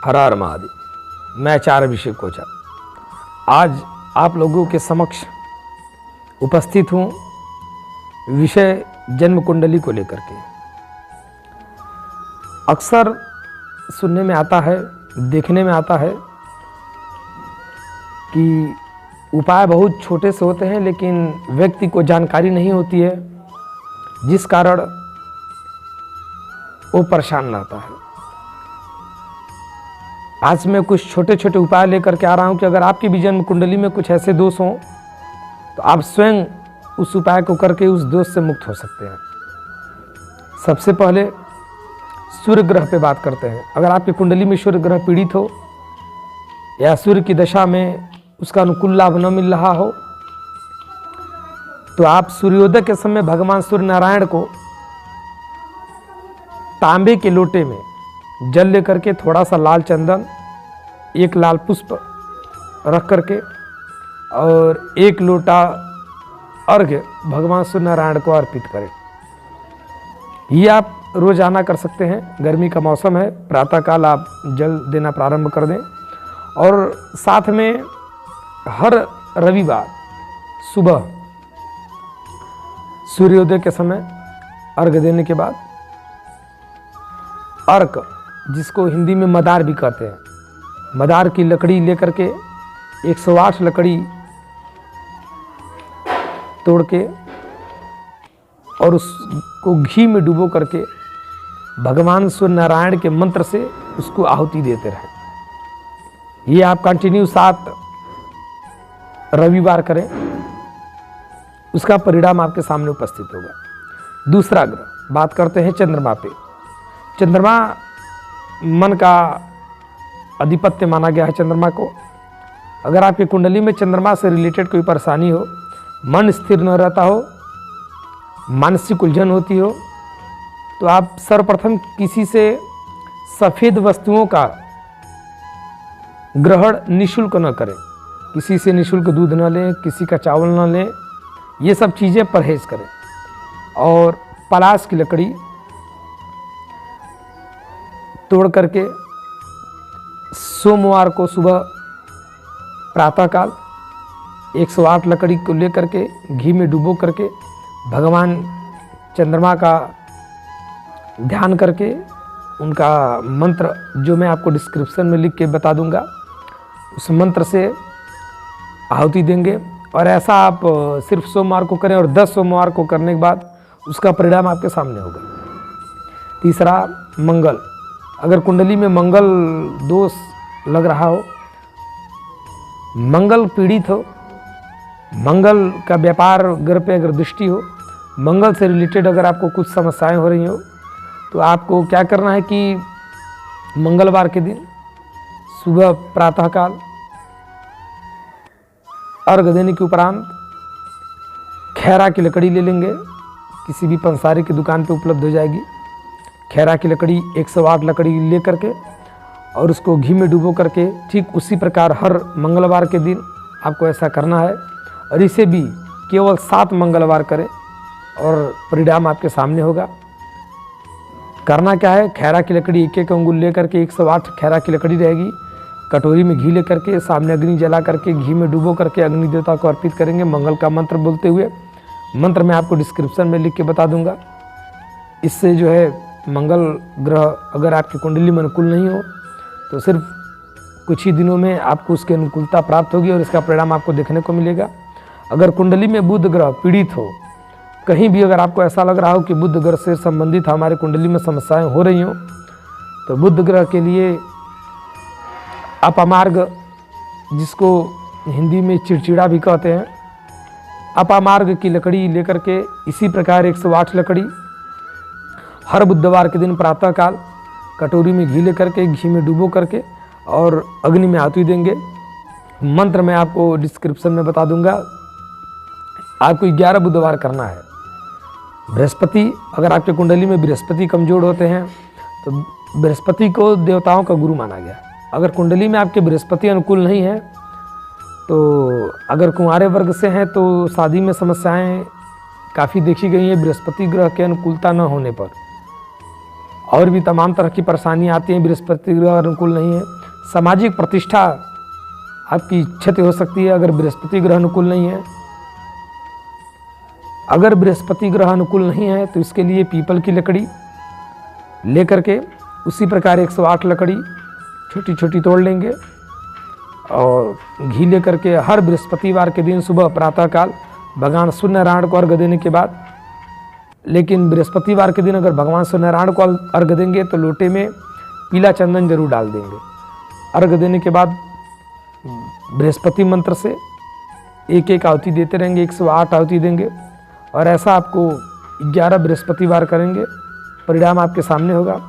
हर हर महादेव। मैं आचार्य अभिषेक कोचा आज आप लोगों के समक्ष उपस्थित हूँ विषय जन्म कुंडली को लेकर के। अक्सर सुनने में आता है, देखने में आता है कि उपाय बहुत छोटे से होते हैं, लेकिन व्यक्ति को जानकारी नहीं होती है, जिस कारण वो परेशान रहता है। आज मैं कुछ छोटे छोटे उपाय लेकर के आ रहा हूं कि अगर आपकी भी जन्म कुंडली में कुछ ऐसे दोष हों तो आप स्वयं उस उपाय को करके उस दोष से मुक्त हो सकते हैं। सबसे पहले सूर्य ग्रह पे बात करते हैं। अगर आपकी कुंडली में सूर्य ग्रह पीड़ित हो या सूर्य की दशा में उसका अनुकूल लाभ न मिल रहा हो तो आप सूर्योदय के समय भगवान सूर्य नारायण को तांबे के लोटे में जल लेकर के थोड़ा सा लाल चंदन, एक लाल पुष्प रख करके और एक लोटा अर्घ्य भगवान सूर्य नारायण को अर्पित करें। ये आप रोजाना कर सकते हैं। गर्मी का मौसम है, प्रातःकाल आप जल देना प्रारंभ कर दें और साथ में हर रविवार सुबह सूर्योदय के समय अर्घ्य देने के बाद अर्क, जिसको हिंदी में मदार भी कहते हैं, मदार की लकड़ी लेकर के 108 लकड़ी तोड़ के और उसको घी में डुबो करके भगवान सूर्य नारायण के मंत्र से उसको आहुति देते रहें। ये आप कंटिन्यू 7 रविवार करें, उसका परिणाम आपके सामने उपस्थित होगा। दूसरा ग्रह, बात करते हैं चंद्रमा पे। चंद्रमा मन का अधिपत्य माना गया है। चंद्रमा को अगर आपकी कुंडली में चंद्रमा से रिलेटेड कोई परेशानी हो, मन स्थिर न रहता हो, मानसिक उलझन होती हो, तो आप सर्वप्रथम किसी से सफ़ेद वस्तुओं का ग्रहण निःशुल्क न करें। किसी से निःशुल्क दूध न लें, किसी का चावल न लें, ये सब चीज़ें परहेज करें। और पलाश की लकड़ी तोड़ करके सोमवार को सुबह प्रातःकाल 108 लकड़ी को लेकर के घी में डुबो करके भगवान चंद्रमा का ध्यान करके उनका मंत्र, जो मैं आपको डिस्क्रिप्शन में लिख के बता दूंगा, उस मंत्र से आहुति देंगे। और ऐसा आप सिर्फ सोमवार को करें और 10 सोमवार को करने के बाद उसका परिणाम आपके सामने होगा। तीसरा, मंगल। अगर कुंडली में मंगल दोष लग रहा हो, मंगल पीड़ित हो, मंगल का व्यापार ग्रह पे अगर दृष्टि हो, मंगल से रिलेटेड अगर आपको कुछ समस्याएं हो रही हो, तो आपको क्या करना है कि मंगलवार के दिन सुबह प्रातःकाल अर्घ देने के उपरांत खैरा की लकड़ी ले लेंगे। किसी भी पंसारी की दुकान पे उपलब्ध हो जाएगी। खैरा की लकड़ी 108 लकड़ी ले करके और उसको घी में डुबो करके ठीक उसी प्रकार हर मंगलवार के दिन आपको ऐसा करना है। और इसे भी केवल 7 मंगलवार करें और परिणाम आपके सामने होगा। करना क्या है, खैरा की लकड़ी 1-1 अंगुल ले करके 108 खैरा की लकड़ी रहेगी, कटोरी में घी ले करके सामने अग्नि जला करके घी में डुबो करके अग्नि देवता को अर्पित करेंगे मंगल का मंत्र बोलते हुए। मंत्र मैं आपको डिस्क्रिप्शन में लिख के बता दूंगा। इससे जो है मंगल ग्रह अगर आपकी कुंडली में अनुकूल नहीं हो तो सिर्फ कुछ ही दिनों में आपको उसकी अनुकूलता प्राप्त होगी और इसका परिणाम आपको देखने को मिलेगा। अगर कुंडली में बुध ग्रह पीड़ित हो, कहीं भी अगर आपको ऐसा लग रहा हो कि बुध ग्रह से संबंधित हमारे कुंडली में समस्याएं हो रही हो, तो बुध ग्रह के लिए अपामार्ग, जिसको हिंदी में चिड़चिड़ा भी कहते हैं, अपामार्ग की लकड़ी लेकर के इसी प्रकार 108 लकड़ी हर बुधवार के दिन प्रातःकाल कटोरी में घी लेकर के घी में डुबो करके और अग्नि में आहुति देंगे। मंत्र मैं आपको डिस्क्रिप्शन में बता दूंगा। आपको 11 बुधवार करना है। बृहस्पति, अगर आपके कुंडली में बृहस्पति कमजोर होते हैं तो बृहस्पति को देवताओं का गुरु माना गया। अगर कुंडली में आपके बृहस्पति अनुकूल नहीं है, तो अगर कुंवारे वर्ग से हैं तो शादी में समस्याएं काफ़ी देखी गई हैं बृहस्पति ग्रह के अनुकूलता न होने पर। और भी तमाम तरह की परेशानियाँ आती हैं, बृहस्पति ग्रह अनुकूल नहीं है। सामाजिक प्रतिष्ठा आपकी क्षति हो सकती है अगर बृहस्पति ग्रह अनुकूल नहीं है। अगर बृहस्पति ग्रह अनुकूल नहीं है तो इसके लिए पीपल की लकड़ी लेकर के उसी प्रकार 108 लकड़ी छोटी छोटी तोड़ लेंगे और घी लेकर के हर बृहस्पतिवार के दिन सुबह प्रातःकाल भगवान सूर्यनारायण को अर्घ देने के बाद, लेकिन बृहस्पतिवार के दिन अगर भगवान सूर्यनारायण को अर्घ देंगे तो लोटे में पीला चंदन जरूर डाल देंगे। अर्घ देने के बाद बृहस्पति मंत्र से एक एक आहुति देते रहेंगे, 108 आहुति देंगे और ऐसा आपको 11 बृहस्पतिवार करेंगे, परिणाम आपके सामने होगा।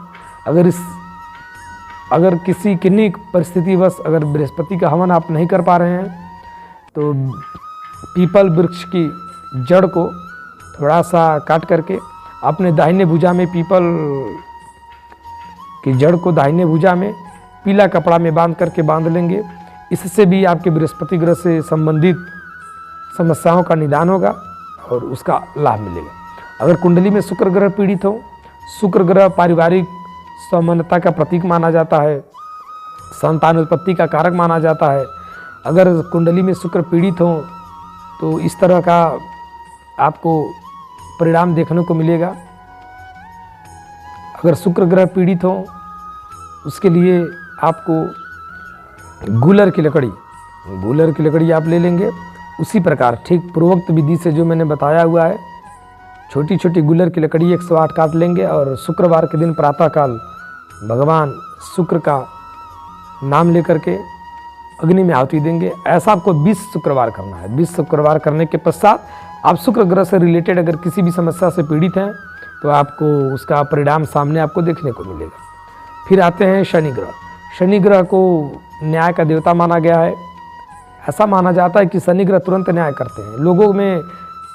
अगर किसी किन्हीं परिस्थितिवश अगर बृहस्पति का हवन आप नहीं कर पा रहे हैं तो पीपल वृक्ष की जड़ को थोड़ा सा काट करके अपने दाहिने भुजा में, पीपल की जड़ को दाहिने भुजा में पीला कपड़ा में बांध लेंगे। इससे भी आपके बृहस्पति ग्रह से संबंधित समस्याओं का निदान होगा और उसका लाभ मिलेगा। अगर कुंडली में शुक्र ग्रह पीड़ित हो, शुक्र ग्रह पारिवारिक समानता का प्रतीक माना जाता है, संतान उत्पत्ति का कारक माना जाता है। अगर कुंडली में शुक्र पीड़ित हो तो इस तरह का आपको परिणाम देखने को मिलेगा। अगर शुक्र ग्रह पीड़ित हो उसके लिए आपको गूलर की लकड़ी आप ले लेंगे। उसी प्रकार ठीक पूर्वोक्त विधि से जो मैंने बताया हुआ है, छोटी छोटी गूलर की लकड़ी 108 काट लेंगे और शुक्रवार के दिन प्रातःकाल भगवान शुक्र का नाम लेकर के अग्नि में आहुति देंगे। ऐसा आपको 20 शुक्रवार करना है। 20 शुक्रवार करने के पश्चात आप शुक्र ग्रह से रिलेटेड अगर किसी भी समस्या से पीड़ित हैं तो आपको उसका परिणाम सामने आपको देखने को मिलेगा। फिर आते हैं शनि ग्रह। शनि ग्रह को न्याय का देवता माना गया है। ऐसा माना जाता है कि शनि ग्रह तुरंत न्याय करते हैं। लोगों में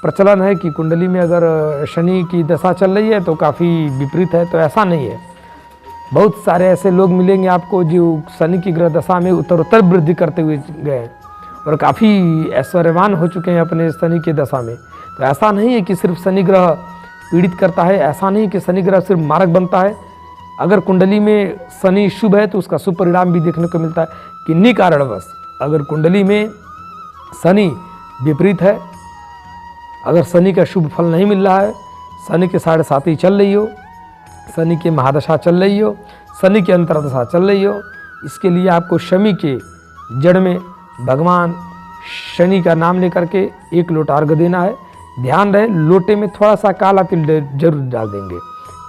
प्रचलन है कि कुंडली में अगर शनि की दशा चल रही है तो काफ़ी विपरीत है, तो ऐसा नहीं है। बहुत सारे ऐसे लोग मिलेंगे आपको जो शनि की ग्रह दशा में उत्तरोत्तर वृद्धि करते हुए गए हैं और काफ़ी ऐश्वर्यवान हो चुके हैं अपने शनि की दशा में। तो ऐसा नहीं है कि सिर्फ शनि ग्रह पीड़ित करता है, ऐसा नहीं कि शनि ग्रह सिर्फ मारक बनता है। अगर कुंडली में शनि शुभ है तो उसका शुभ परिणाम भी देखने को मिलता है। किन्हीं कारणवश अगर कुंडली में शनि विपरीत है, अगर शनि का शुभ फल नहीं मिल रहा है, शनि के 7.5 चल रही हो, शनि की महादशा चल रही हो, शनि की अंतर्दशा चल रही हो, इसके लिए आपको शमी के जड़ में भगवान शनि का नाम लेकर के 1 लोटा अर्घ देना है। ध्यान रहे लोटे में थोड़ा सा काला तिल जरूर डाल देंगे।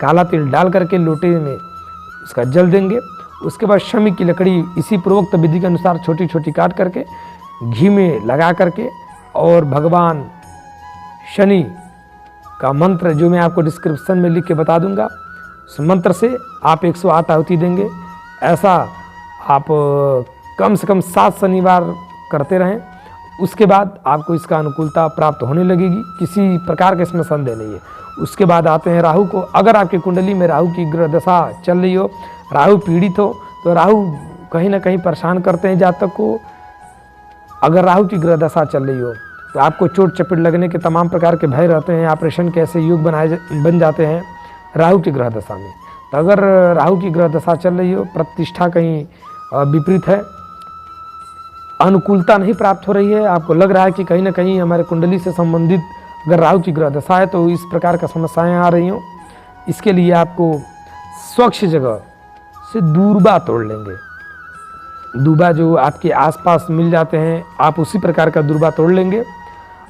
काला तिल डाल करके लोटे में उसका जल देंगे। उसके बाद शमी की लकड़ी इसी पूर्वोक्त विधि के अनुसार छोटी छोटी काट करके घी में लगा करके और भगवान शनि का मंत्र जो मैं आपको डिस्क्रिप्शन में लिख के बता दूंगा, उस मंत्र से आप 108 आहुति देंगे। ऐसा आप कम से कम 7 शनिवार करते रहें। उसके बाद आपको इसका अनुकूलता प्राप्त होने लगेगी, किसी प्रकार का इसमें संदेह नहीं है। उसके बाद आते हैं राहु को। अगर आपकी कुंडली में राहु की ग्रह दशा चल रही हो, राहु पीड़ित हो, तो राहु कहीं ना कहीं परेशान करते हैं जातक को। अगर राहु की ग्रह दशा चल रही हो तो आपको चोट चपेट लगने के तमाम प्रकार के भय रहते हैं, ऑपरेशन के ऐसे योग बन जाते हैं राहु की ग्रह दशा में। तो अगर राहु की ग्रह दशा चल रही हो, प्रतिष्ठा कहीं विपरीत है, अनुकूलता नहीं प्राप्त हो रही है, आपको लग रहा है कि कहीं ना कहीं हमारे कुंडली से संबंधित अगर राहु की ग्रह दशा है तो इस प्रकार का समस्याएं आ रही हों, इसके लिए आपको स्वच्छ जगह से दूर्बा तोड़ लेंगे। दूबा जो आपके आसपास मिल जाते हैं, आप उसी प्रकार का दूर्बा तोड़ लेंगे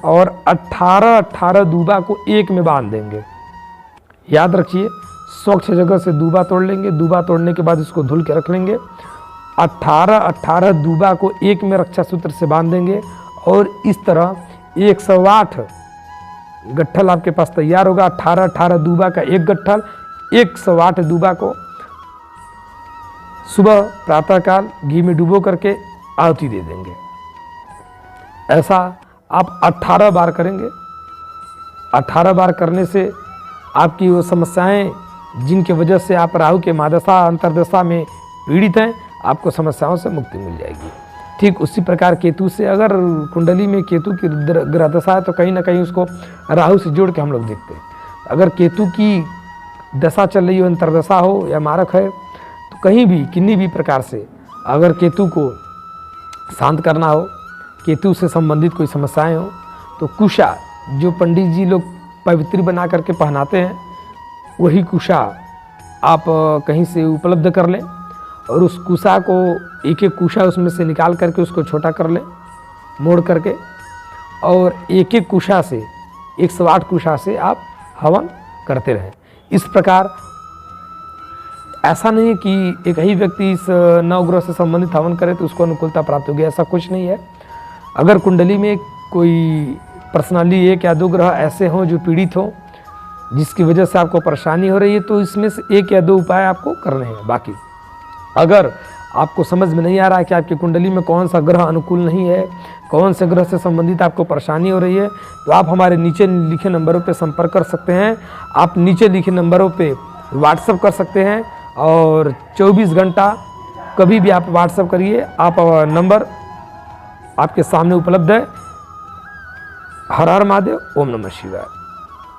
और 18 दूबा को एक में बांध देंगे। याद रखिए, स्वच्छ जगह से दूबा तोड़ लेंगे। दूबा तोड़ने के बाद इसको धुल के रख लेंगे। 18 दूबा को एक में रक्षा सूत्र से बांध देंगे और इस तरह 108 गट्ठल आपके पास तैयार होगा। 18 दूबा का एक गट्ठल, 108 दूबा को सुबह प्रातःकाल घी में डुबो करके आहुति दे देंगे। ऐसा आप 18 बार करेंगे। 18 बार करने से आपकी वो समस्याएं जिनके वजह से आप राहु के महादशा अंतर्दशा में पीड़ित हैं, आपको समस्याओं से मुक्ति मिल जाएगी। ठीक उसी प्रकार केतु से, अगर कुंडली में केतु की ग्रह दशा है तो कहीं ना कहीं उसको राहु से जोड़ के हम लोग देखते हैं। अगर केतु की दशा चल रही हो, अंतर्दशा हो या मारक है, तो कहीं भी किन्हीं भी प्रकार से अगर केतु को शांत करना हो, केतु से संबंधित कोई समस्याएं हो, तो कुशा जो पंडित जी लोग पवित्र बना करके पहनाते हैं, वही कुशा आप कहीं से उपलब्ध कर लें और उस कुशा को एक एक कुशा उसमें से निकाल करके उसको छोटा कर लें मोड़ करके, और एक एक कुशा से 108 कुशा से आप हवन करते रहें। इस प्रकार ऐसा नहीं है कि एक ही व्यक्ति इस नवग्रह से संबंधित हवन करे तो उसको अनुकूलता प्राप्त होगी, ऐसा कुछ नहीं है। अगर कुंडली में कोई पर्सनली 1 या 2 ग्रह ऐसे हों जो पीड़ित हों, जिसकी वजह से आपको परेशानी हो रही है, तो इसमें से 1 या 2 उपाय आपको करने हैं। बाकी अगर आपको समझ में नहीं आ रहा है कि आपकी कुंडली में कौन सा ग्रह अनुकूल नहीं है, कौन से ग्रह से संबंधित आपको परेशानी हो रही है, तो आप हमारे नीचे लिखे नंबरों पे संपर्क कर सकते हैं। आप नीचे लिखे नंबरों पे व्हाट्सएप कर सकते हैं और 24 घंटा कभी भी आप व्हाट्सएप करिए। आप नंबर आपके सामने उपलब्ध है। हर हर महादेव, ओम नमः शिवाय।